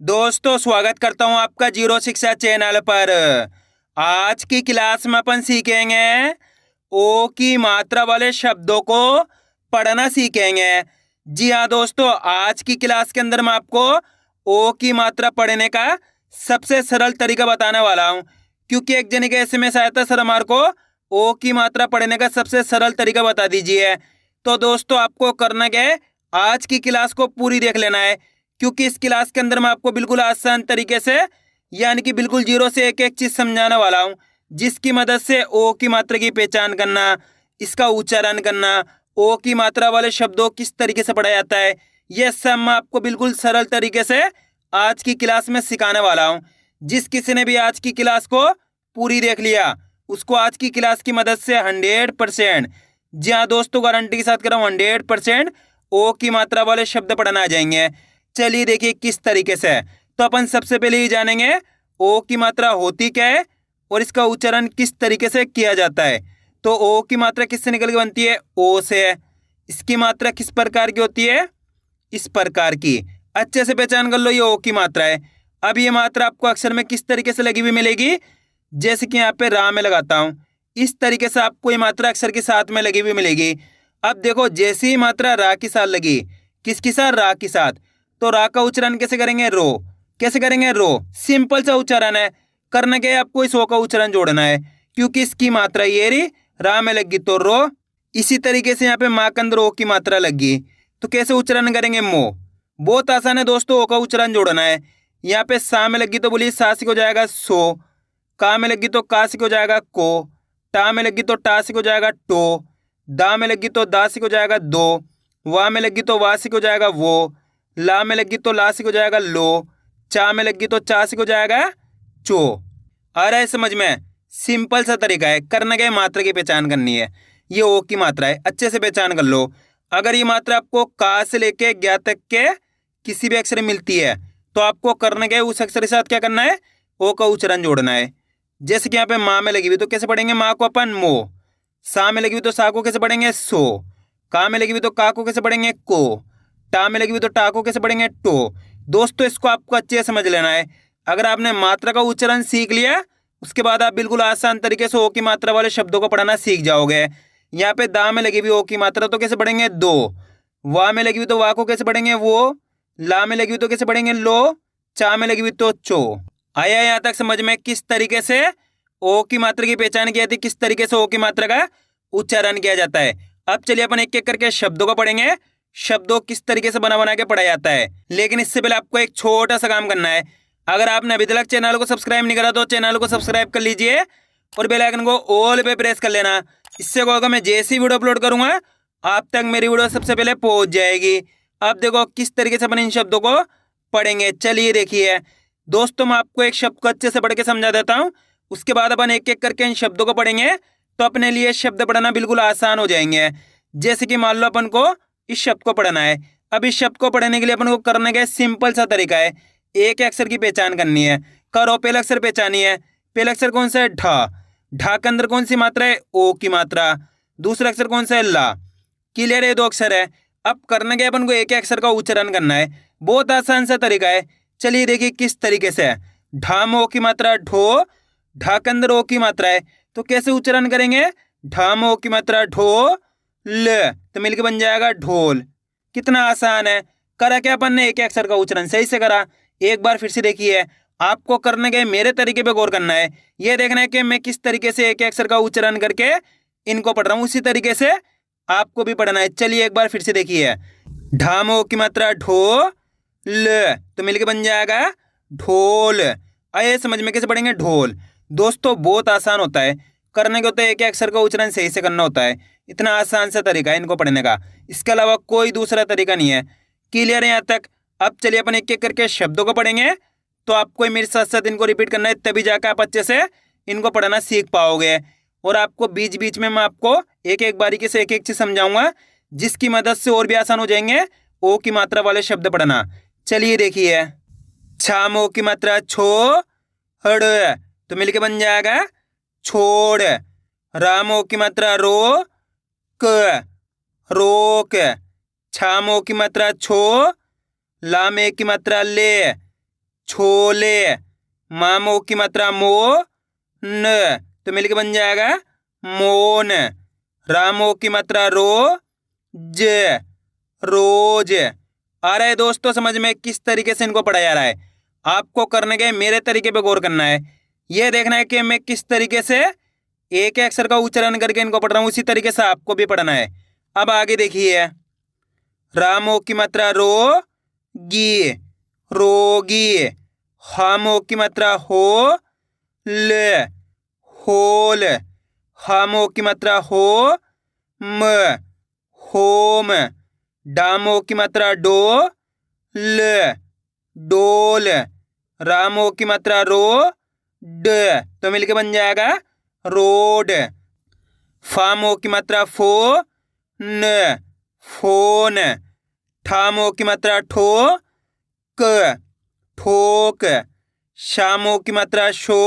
दोस्तों स्वागत करता हूं आपका जीरो शिक्षा चैनल पर। आज की क्लास में अपन सीखेंगे ओ की मात्रा वाले शब्दों को पढ़ना सीखेंगे। जी हाँ दोस्तों, आज की क्लास के अंदर मैं आपको ओ की मात्रा पढ़ने का सबसे सरल तरीका बताने वाला हूं, क्योंकि एक जने के एसएमएस आया था, सर हमारे को ओ की मात्रा पढ़ने का सबसे सरल तरीका बता दीजिए। तो दोस्तों आपको करना क्या है, आज की क्लास को पूरी देख लेना है, क्योंकि इस क्लास के अंदर मैं आपको बिल्कुल आसान तरीके से यानी कि बिल्कुल जीरो से एक एक चीज समझाने वाला हूं, जिसकी मदद से ओ की मात्रा की पहचान करना, इसका उच्चारण करना, ओ की मात्रा वाले शब्दों किस तरीके से पढ़ा जाता है, यह सब मैं आपको बिल्कुल सरल तरीके से आज की क्लास में सिखाने वाला हूं। जिस किसी ने भी आज की क्लास को पूरी देख लिया, उसको आज की क्लास की मदद से 100%, जी हाँ दोस्तों, गारंटी के साथ कर रहा हूँ, 100% ओ की मात्रा वाले शब्द पढ़ना आ जाएंगे। चलिए देखिए किस तरीके से। तो अपन सबसे पहले ये जानेंगे ओ की मात्रा होती क्या है और इसका उच्चारण किस तरीके से किया जाता है। तो ओ की मात्रा किससे निकल के बनती है? ओ से। इसकी मात्रा किस प्रकार की होती है? इस प्रकार की। अच्छे से पहचान कर लो, ये ओ की मात्रा है। अब ये मात्रा आपको अक्षर में किस तरीके से लगी हुई मिलेगी? जैसे कि यहाँ पे रा में लगाता हूं, इस तरीके से आपको ये मात्रा अक्षर के साथ में लगी हुई मिलेगी। अब देखो, जैसी ही मात्रा रा के साथ लगी, किसके साथ? रा के साथ। तो रा का उच्चारण कैसे करेंगे? रो। कैसे करेंगे? रो। सिंपल सा उच्चारण है। करना क्या है, आपको इस ओ का उच्चारण जोड़ना है, क्योंकि इसकी मात्रा ये रही, रा में लगी तो रो। इसी तरीके से यहाँ पे माँ के अंदर ओ की मात्रा लगी, तो कैसे उच्चारण करेंगे? मो। बहुत आसान है दोस्तों, ओ का उच्चारण जोड़ना है। यहाँ पे सा में लगी तो बोलिए सा से हो जाएगा सो, का में लगी तो का से हो जाएगा को, टा में लगी तो टा से हो जाएगा टो, दा में लगी तो दा से हो जाएगा दो, वा में लगी तो वा से हो जाएगा वो, ला में लगी तो ला से हो जाएगा लो, चा में लगी तो चा से हो जाएगा चो। आ रहा है समझ में? सिंपल सा तरीका है। करना क्या है, मात्रा की पहचान करनी है। ये ओ की मात्रा है, अच्छे से पहचान कर लो। अगर ये मात्रा आपको का से लेके ज्ञा तक के किसी भी अक्षर में मिलती है, तो आपको करना क्या है, उस अक्षर के साथ क्या करना है? ओ का उच्चारण जोड़ना है। जैसे कि यहाँ पे माँ में लगी हुई तो कैसे पढ़ेंगे? माँ को अपन मो। सा में लगी हुई तो सा को कैसे पढ़ेंगे? सो। का में लगी हुई तो का को कैसे पढ़ेंगे? को। टा में लगी हुई तो टा को कैसे पढ़ेंगे? टो। दोस्तों इसको आपको अच्छे से समझ लेना है। अगर आपने मात्रा का उच्चारण सीख लिया, उसके बाद आप बिल्कुल आसान तरीके से ओ की मात्रा वाले शब्दों को पढ़ना सीख जाओगे। यहाँ पे दा में लगी हुई ओ की मात्रा तो कैसे पढ़ेंगे? दो। वा में लगी हुई तो वा को कैसे पढ़ेंगे? वो। ला में लगी हुई तो कैसे पढ़ेंगे? लो। चा में लगी हुई तो चो। आया यहाँ तक समझ में किस तरीके से ओ की मात्रा की पहचान की जाती है, किस तरीके से ओ की मात्रा का उच्चारण किया जाता है। अब चलिए अपन एक एक करके शब्दों को पढ़ेंगे, शब्दों किस तरीके से बना बना के पढ़ा जाता है। लेकिन इससे पहले आपको एक छोटा सा काम करना है। अगर आपने अभी तक चैनल को सब्सक्राइब नहीं करा तो चैनल को सब्सक्राइब कर लीजिए और बेल आइकन को ऑल पे प्रेस कर लेना। इससे क्या होगा, मैं जैसी वीडियो अपलोड करूंगा आप तक मेरी वीडियो सबसे पहले पहुंच जाएगी। अब देखो किस तरीके से अपन इन शब्दों को पढ़ेंगे। चलिए देखिए दोस्तों, मैं आपको एक शब्द को अच्छे से पढ़ के समझा देता हूँ, उसके बाद अपन एक एक करके इन शब्दों को पढ़ेंगे, तो अपने लिए शब्द पढ़ना बिल्कुल आसान हो जाएंगे। जैसे कि मान लो अपन को इस शब्द को पढ़ना है। अब इस शब्द को पढ़ने के लिए अपन को करने का सिंपल सा तरीका है, एक अक्षर की पहचान करनी है। करो, पहला अक्षर पहचानी है। पहला अक्षर कौन सा है? ढा। ढा के अंदर कौन सी मात्रा है? ओ की मात्रा। दूसरा अक्षर कौन सा है? ला। क्लियर है? दो अक्षर है। अब करने के अपन को एक अक्षर का उच्चारण करना है। बहुत आसान सा तरीका है। चलिए देखिए किस तरीके से है। ढा में ओ की मात्रा ढो, ढा के अंदर ओ की मात्रा है, तो कैसे उच्चारण करेंगे? ढा में ओ की मात्रा ढो ल, तो मिलके बन जाएगा ढोल। कितना आसान है। करा क्या अपन ने? एक अक्षर का उच्चारण सही से करा। एक बार फिर से देखिए, आपको करने के मेरे तरीके पे गौर करना है। यह देखना है कि मैं किस तरीके से एक अक्षर का उच्चारण करके इनको पढ़ रहा हूँ, उसी तरीके से आपको भी पढ़ना है। चलिए एक बार फिर से देखिए, ढा में ओ की मात्रा ढो ल, तो मिलके बन जाएगा ढोल। आइए समझ में कैसे पढ़ेंगे? ढोल। दोस्तों बहुत आसान होता है, करने को तो एक अक्षर का उच्चारण सही से करना होता है। इतना आसान सा तरीका है इनको पढ़ने का, इसके अलावा कोई दूसरा तरीका नहीं है। क्लियर है यहाँ तक? अब चलिए अपन एक एक करके शब्दों को पढ़ेंगे, तो आपको मेरे साथ साथ इनको रिपीट करना है, तभी जाकर आप अच्छे से इनको पढ़ना सीख पाओगे। और आपको बीच बीच में मैं आपको एक एक बारीकी से एक एक चीज समझाऊंगा, जिसकी मदद से और भी आसान हो जाएंगे ओ की मात्रा वाले शब्द पढ़ना। चलिए देखिए, छा में ओ की मात्रा छो हड़, तो मिलके बन जाएगा छोड़। रा में ओ की मात्रा रो क, रोक। छा में ओ की मात्रा छो, ला में की मात्रा ले, छोले। मामो की मात्रा मो न, तो मिलके बन जाएगा मोन। रामो की मात्रा रो ज, रोज। आ रहा है दोस्तों समझ में किस तरीके से इनको पढ़ा जा रहा है? आपको करने के मेरे तरीके पे गौर करना है। ये देखना है कि मैं किस तरीके से एक अक्षर का उच्चारण करके इनको पढ़ रहा हूँ, उसी तरीके से आपको भी पढ़ना है। अब आगे देखिए, रामो की मात्रा रो गी, रोगी। हामो की मात्रा हो ल, होल। हामो की मात्रा हो म, होम। डामो की मात्रा डो ल, डोल। रामो की मात्रा रो ड, तो मिलके बन जाएगा रोड। फामो की मात्रा फो न, फोन। ठामो की मात्रा ठो क, ठोक। शामो की मात्रा शो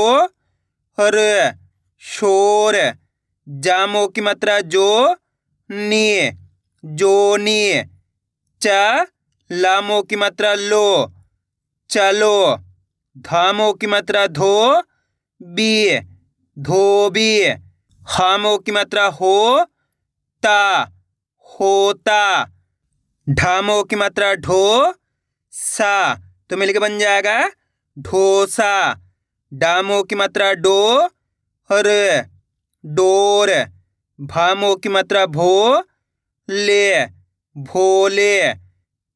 र, शोर। जामो की मात्रा जो नी, जोनी। च लामो की मात्रा लो, चलो। धामो की मात्रा धो बी, धोबी। हामो की मात्रा हो ता, होता। ढामो की मात्रा ढो सा, तो मिलके बन जाएगा ढोसा। डामो की मात्रा डो र, डोर। भामो की मात्रा भो ले, भोले।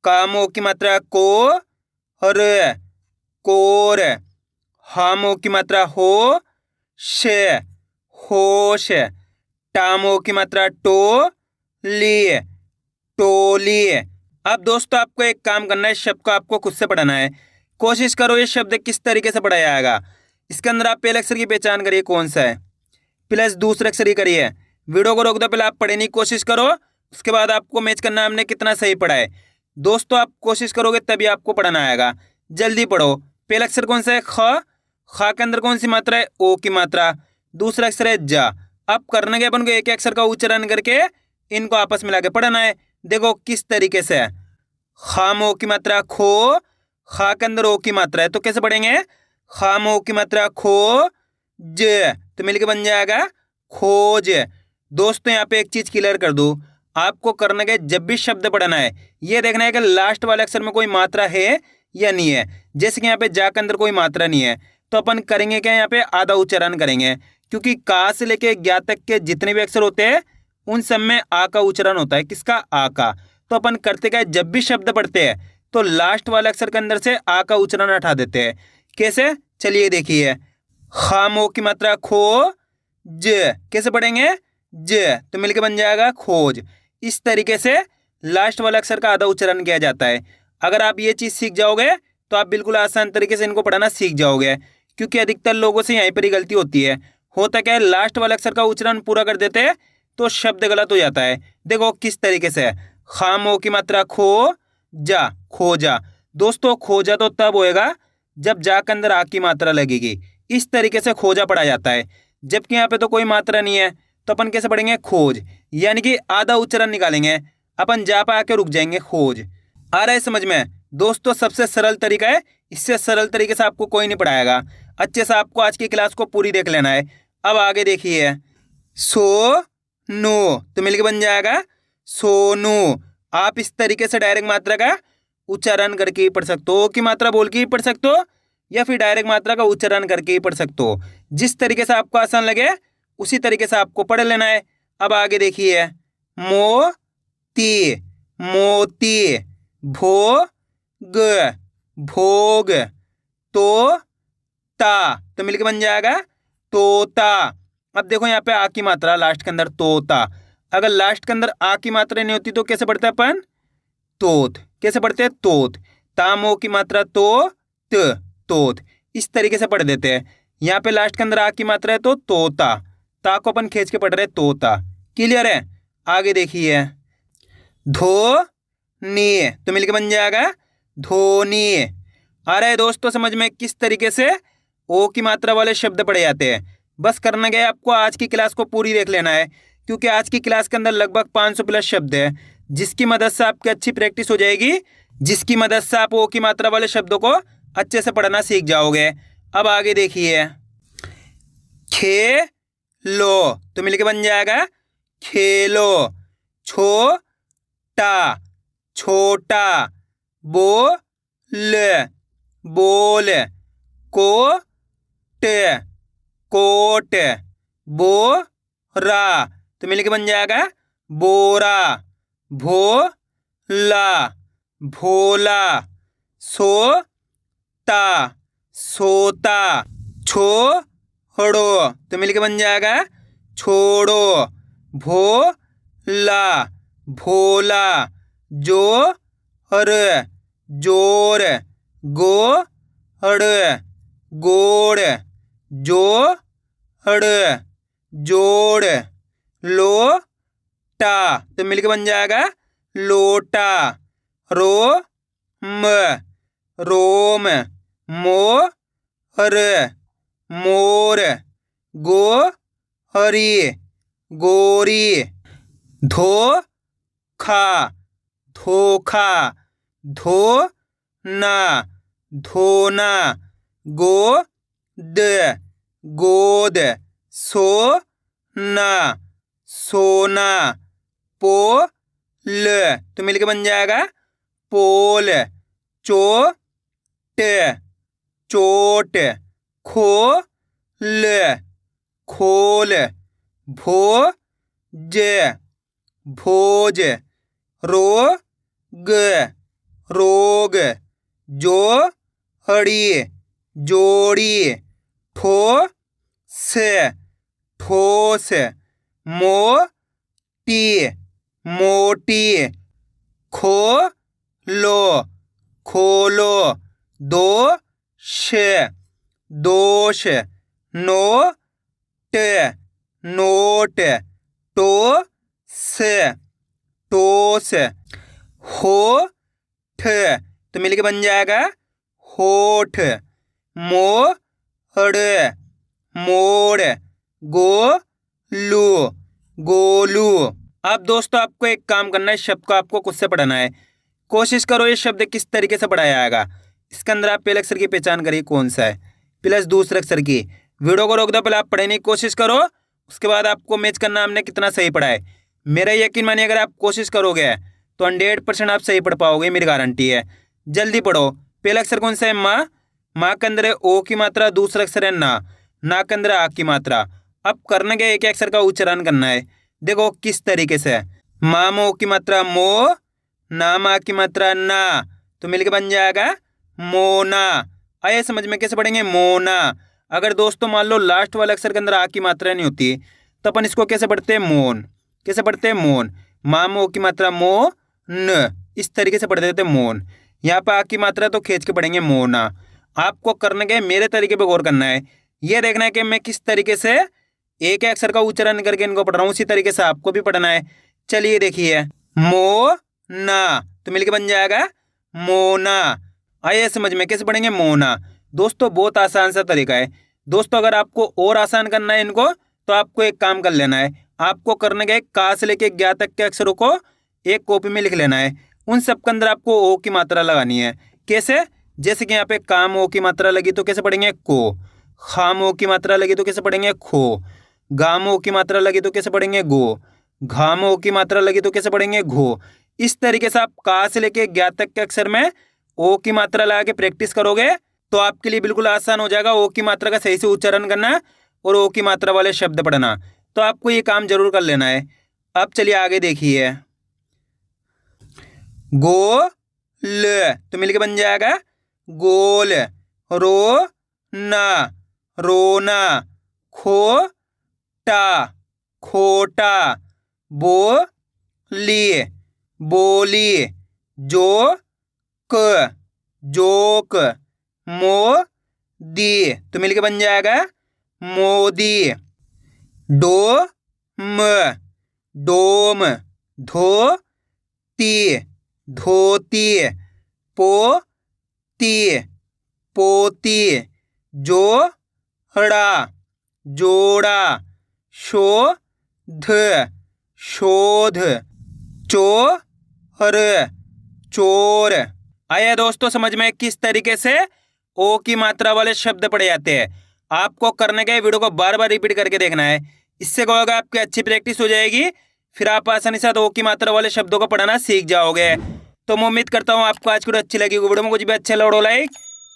कामो की मात्रा को र, कोर। हामो की मात्रा हो श, होश। टामो की मात्रा टो ली, टोली। अब दोस्तों आपको एक काम करना है, इस शब्द को आपको खुद से पढ़ना है। कोशिश करो ये शब्द किस तरीके से पढ़ा जाएगा। इसके अंदर आप पहले अक्षर की पहचान करिए कौन सा है, प्लस दूसरे अक्षर ही करिए। वीडियो को रोक दो, पहले आप पढ़ने की कोशिश करो, उसके बाद आपको मैच करना है हमने कितना सही पढ़ा है। दोस्तों आप कोशिश करोगे तभी आपको पढ़ना आएगा। जल्दी पढ़ो। पहला अक्षर कौन सा है? ख। ख के अंदर कौन सी मात्रा है? ओ की मात्रा। दूसरा अक्षर है जा। अब करने के अपन को एक अक्षर का उच्चारण करके इनको आपस में लाके पढ़ना है। देखो किस तरीके से है। खामो की मात्रा खो, खा के अंदर ओ की मात्रा है, तो कैसे पढ़ेंगे? खामो की मात्रा खो ज, तो मिलके बन जाएगा खोज। दोस्तों यहाँ पे एक चीज क्लियर कर दूं, आपको करने के जब भी शब्द पढ़ना है ये देखना है कि लास्ट वाले अक्षर में कोई मात्रा है या नहीं है। जैसे कि यहाँ पे जा के अंदर कोई मात्रा नहीं है तो अपन करेंगे क्या, यहाँ पे आधा उच्चारण करेंगे, क्योंकि का से लेके ज्ञा तक के जितने भी अक्षर होते हैं उन सब में आ का उच्चारण होता है। किसका? आ का। तो अपन करते क्या, जब भी शब्द पढ़ते हैं तो लास्ट वाले अक्षर के अंदर से आ का उच्चारण हटा देते हैं। कैसे? चलिए देखिए, खामो की मात्रा खो ज, कैसे पढ़ेंगे? ज, तो मिलके बन जाएगा खोज। इस तरीके से लास्ट वाला अक्षर का आधा उच्चारण किया जाता है। अगर आप ये चीज सीख जाओगे तो आप बिल्कुल आसान तरीके से इनको पढ़ना सीख जाओगे, क्योंकि अधिकतर लोगों से यहीं पर ही गलती होती है। होता क्या है, लास्ट वाले अक्षर का उच्चारण पूरा कर देते हैं तो शब्द गलत हो जाता है। देखो किस तरीके से, खामो की मात्रा खो जा, खोजा। दोस्तों खोजा तो तब होएगा जब जा के अंदर आ की मात्रा लगेगी। इस तरीके से खोजा पढ़ा जाता है। जबकि यहाँ पे तो कोई मात्रा नहीं है तो अपन कैसे पढ़ेंगे? खोज, यानी कि आधा उच्चारण निकालेंगे, अपन जा पे आके रुक जाएंगे, खोज। आ रहा है समझ में? दोस्तों सबसे सरल तरीका है, इससे सरल तरीके से आपको कोई नहीं पढ़ाएगा। अच्छे से आपको आज की क्लास को पूरी देख लेना है। अब आगे देखिए, सो नो, तो मिलके बन जाएगा सोनू। आप इस तरीके से डायरेक्ट मात्रा का उच्चारण करके ही पढ़ सकते हो, की मात्रा बोल के ही पढ़ सकते हो, या फिर डायरेक्ट मात्रा का उच्चारण करके ही पढ़ सकते हो। जिस तरीके से आपको आसान लगे उसी तरीके से आपको पढ़ लेना है। अब आगे देखिए, मोती, मोती। भोग, भोग। तो ता, तो मिलके बन जाएगा तोता। अब देखो यहाँ पे आ की मात्रा लास्ट के अंदर तोता। अगर लास्ट के अंदर आ की मात्रा नहीं होती तो कैसे पढ़ते हैं अपन? तोत। कैसे पढ़ते हैं? तोत। तामो की मात्रा तो त, तोत। इस तरीके से पढ़ देते हैं। यहाँ पे लास्ट के अंदर आ की मात्रा है तो तोता, ता को अपन खींच के पढ़ रहे हैं तोता। क्लियर है? आगे देखिए, धो नी, तो मिलके बन जाएगा धोनी। आ रहा है दोस्तों समझ में किस तरीके से ओ की मात्रा वाले शब्द पढ़े जाते हैं? बस करना क्या है, आपको आज की क्लास को पूरी देख लेना है, क्योंकि आज की क्लास के अंदर लगभग 500 प्लस शब्द है, जिसकी मदद से आपकी अच्छी प्रैक्टिस हो जाएगी, जिसकी मदद से आप ओ की मात्रा वाले शब्दों को अच्छे से पढ़ना सीख जाओगे। अब आगे देखिए, खेलो तो मिलके बन जाएगा खेलो। छोटा छोटा, बोल बोल, कोट कोट, बोरा तो मिलके बन जाएगा बोरा। भोला भोला, सोता सोता, छोड़ो तो मिलके बन जाएगा छोड़ो। भोला भोला, जोर जोर, गोड़ गोड़, जोड़ जोड़, लोटा तो मिलके बन जाएगा लोटा। रोम रोम, मोर मोर, गोरी गोरी, धोखा धोखा, धोना धोना, गोद गोद, सोना सोना, पोल तो मिलके बन जाएगा पोल। चोट चोट, खोल खोल, भोज भोज, रोग रोग, जोड़ी जोड़ी, ठोस ठोस, मोटी मोटी, खोलो खोलो, दोष दोष, नोट नोट, टोस टोस, होठ तो मिलके बन जाएगा होठ। मोड़ मोड़, गोलू गोलू। अब दोस्तों आपको एक काम करना है, शब्द को आपको खुद से पढ़ना है। कोशिश करो ये शब्द किस तरीके से पढ़ाया जाएगा। इसके अंदर आप पहले अक्षर की पहचान करिए कौन सा है, प्लस दूसरे अक्षर की। वीडियो को रोक दो, पहले आप पढ़ने की कोशिश करो, उसके बाद आपको मैच करना हमने कितना सही पढ़ा है। मेरा यकीन मानिए अगर आप कोशिश करोगे तो 100% आप सही पढ़ पाओगे, मेरी गारंटी है। जल्दी पढ़ो। पहला अक्षर कौन सा है? माँ। माँ के अंदर है ओ की मात्रा, दूसरा अक्षर है ना। ना के अंदर आ की मात्रा। अब करने के एक अक्षर का उच्चारण करना है। देखो किस तरीके से, माँ में ओ की मात्रा मो, ना माँ की मात्रा ना, तो मिलके बन जाएगा मोना। आइए समझ में कैसे पढ़ेंगे? मोना। अगर दोस्तों मान लो लास्ट वाले अक्षर के अंदर आ की मात्रा नहीं होती तो अपन इसको कैसे पढ़ते हैं? मोन। कैसे पढ़ते हैं? मोन। माँ में ओ की मात्रा मो न, इस तरीके से पढ़ देते मोन। यहाँ पे आ की मात्रा तो खींच के पढ़ेंगे मोना। आपको करने के मेरे तरीके पे गौर करना है। ये देखना है कि मैं किस तरीके से एक अक्षर का उच्चारण करके इनको पढ़ रहा हूँ, उसी तरीके से आपको भी पढ़ना है। चलिए देखिए, मो ना तो मिलके बन जाएगा मोना। आइए समझ में कैसे पढ़ेंगे? मोना। दोस्तों बहुत आसान सा तरीका है। दोस्तों अगर आपको और आसान करना है इनको तो आपको एक काम कर लेना है। आपको करने के का से लेके ज्ञा तक के अक्षरों को एक कॉपी में लिख लेना है। उन सब के अंदर आपको ओ की मात्रा लगानी है। कैसे? जैसे कि यहाँ पे काम ओ की मात्रा लगी तो कैसे पढ़ेंगे? को। खाम ओ की मात्रा लगी तो कैसे पढ़ेंगे? खो। गाम ओ की मात्रा लगी तो कैसे पढ़ेंगे? गो। घाम ओ की मात्रा लगी तो कैसे पढ़ेंगे? घो। इस तरीके से आप का से लेके ज्ञा तक के अक्षर में ओ की मात्रा लगा के प्रैक्टिस करोगे तो आपके लिए बिल्कुल आसान हो जाएगा ओ की मात्रा का सही से उच्चारण करना और ओ की मात्रा वाले शब्द पढ़ना। तो आपको ये काम जरूर कर लेना है। अब चलिए आगे देखिए, गोल तो मिलके बन जाएगा गोल। रोना रोना, खोटा खोटा, बोली बोली, जोक जोक, मोदी तो मिलके बन जाएगा मोदी। डोम डोम, धोती धोती, पोती पोती, जोड़ा जोड़ा, शोध शोध, चोर चोर। आया दोस्तों समझ में किस तरीके से ओ की मात्रा वाले शब्द पढ़े जाते हैं। आपको करने के वीडियो को बार बार रिपीट करके देखना है। इससे क्या होगा, आपकी अच्छी प्रैक्टिस हो जाएगी, फिर आप आसानी से ओ की मात्रा वाले शब्दों को पढ़ना सीख जाओगे। तो मैं उम्मीद करता हूँ आपको आज की वीडियो अच्छी लगी। वीडियो में कुछ भी अच्छा लगा लाइक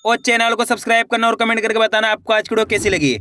और चैनल को सब्सक्राइब करना और कमेंट करके बताना आपको आज की वीडियो कैसी लगी।